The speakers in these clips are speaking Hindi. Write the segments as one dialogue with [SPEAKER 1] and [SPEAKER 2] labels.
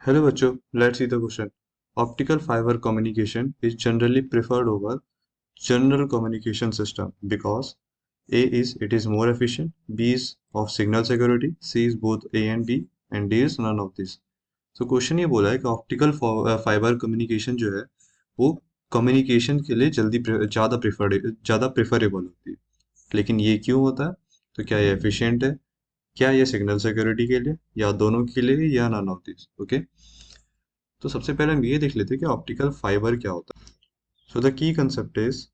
[SPEAKER 1] Hello बच्चों, let's see the question. Optical fiber communication is generally preferred over general communication system because A is it is more efficient, B is of signal security, C is both A and D is none of this. तो क्वेश्चन ये बोला है कि ऑप्टिकल फाइबर कम्युनिकेशन जो है वो कम्युनिकेशन के लिए ज़्यादा प्रेफरेबल होती है। लेकिन ये क्यों होता है? तो क्या ये एफिशिएंट है, क्या ये सिग्नल सिक्योरिटी के लिए, या दोनों के लिए, या नन ऑफ दिस? ओके, तो सबसे पहले हम ये देख लेते हैं कि ऑप्टिकल फाइबर क्या होता है। So the key concept is,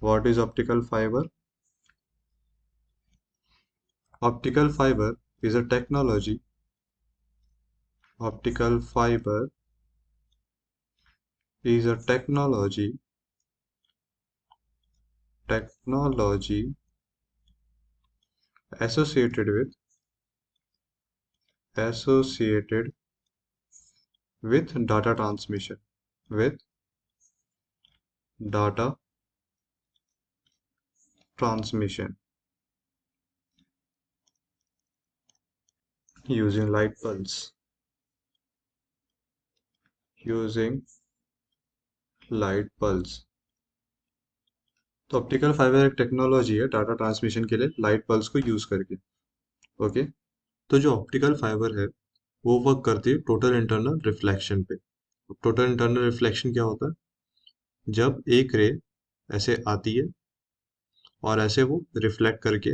[SPEAKER 1] what is optical fibre? Optical fibre is a technology, optical fibre is a technology associated with data transmission, with data transmission using light pulse, using light pulse। तो ऑप्टिकल फाइबर एक टेक्नोलॉजी है डाटा ट्रांसमिशन के लिए लाइट पल्स को यूज करके। ओके, तो जो ऑप्टिकल फाइबर है वो वर्क करती है टोटल इंटरनल रिफ्लेक्शन पे। टोटल इंटरनल रिफ्लेक्शन क्या होता है? जब एक रे ऐसे आती है और ऐसे वो रिफ्लेक्ट करके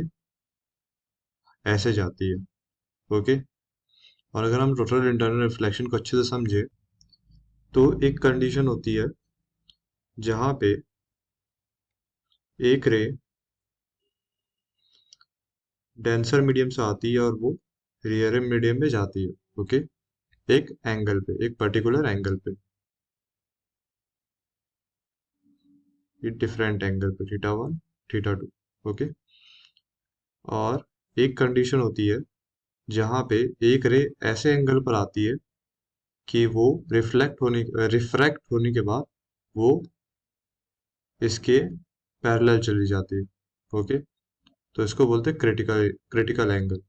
[SPEAKER 1] ऐसे जाती है। ओके, और अगर हम टोटल इंटरनल रिफ्लेक्शन को अच्छे से समझे तो एक कंडीशन होती है जहाँ पे एक रे डेंसर मीडियम से आती है और वो रेयर मीडियम में जाती है। ओके, एक एंगल पे, एक पर्टिकुलर एंगल पे, डिफरेंट एंगल पे, थीटा 1 थीटा 2। ओके, और एक कंडीशन होती है जहाँ पे एक रे ऐसे एंगल पर आती है कि वो रिफ्रैक्ट होने के बाद वो इसके पैरेलल चली जाती है। ओके, तो इसको बोलते हैं critical angle.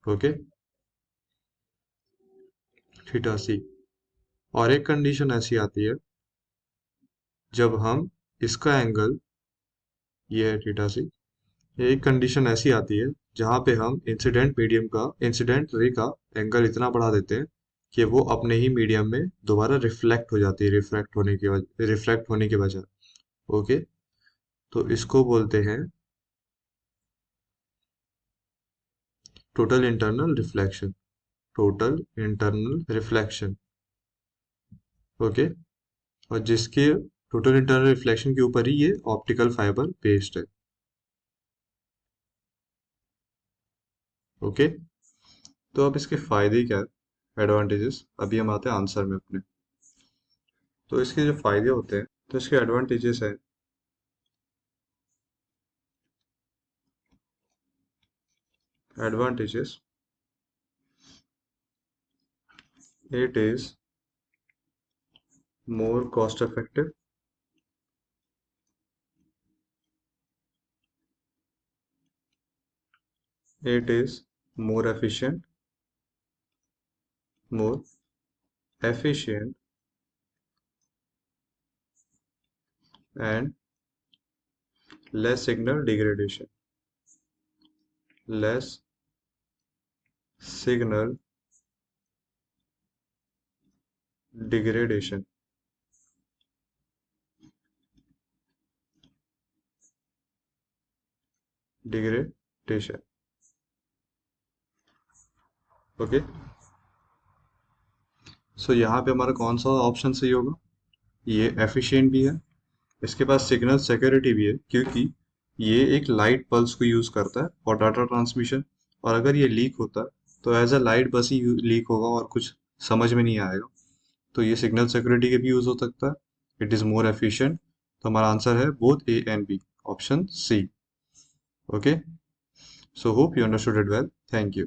[SPEAKER 1] Okay, theta C। और एक कंडीशन ऐसी आती है जब हम इसका एंगल, ये है थीटा C, एक कंडीशन ऐसी आती है जहाँ पे हम इंसिडेंट रे का एंगल इतना बढ़ा देते हैं कि वो अपने ही मीडियम में दोबारा रिफ्लेक्ट हो जाती है, रिफ्लेक्ट होने के बजाय। ओके, तो इसको बोलते हैं total internal reflection, total internal reflection. Okay, और जिसके टोटल इंटरनल रिफ्लेक्शन के ऊपर ही ये ऑप्टिकल फाइबर बेस्ड है। ओके, तो अब इसके फायदे क्या है, एडवांटेजेस, अभी हम आते हैं आंसर में अपने। तो इसके जो फायदे होते हैं, तो इसके एडवांटेजेस है, advantages, it is more cost effective, it is more efficient, more efficient, and less signal degradation, less signal degradation, degradation। Okay, so यहाँ पे हमारा कौन सा ऑप्शन सही होगा? ये एफिशिएंट भी है, इसके पास सिग्नल सिक्योरिटी भी है क्योंकि ये एक लाइट पल्स को यूज करता है फॉर डाटा ट्रांसमिशन। और अगर ये लीक होता है तो एज अ लाइट बस ही लीक होगा और कुछ समझ में नहीं आएगा। तो ये सिग्नल सिक्योरिटी के भी यूज हो सकता है। It is more efficient. तो हमारा आंसर है both A and B, option C। Okay, so hope you understood it well. Thank you.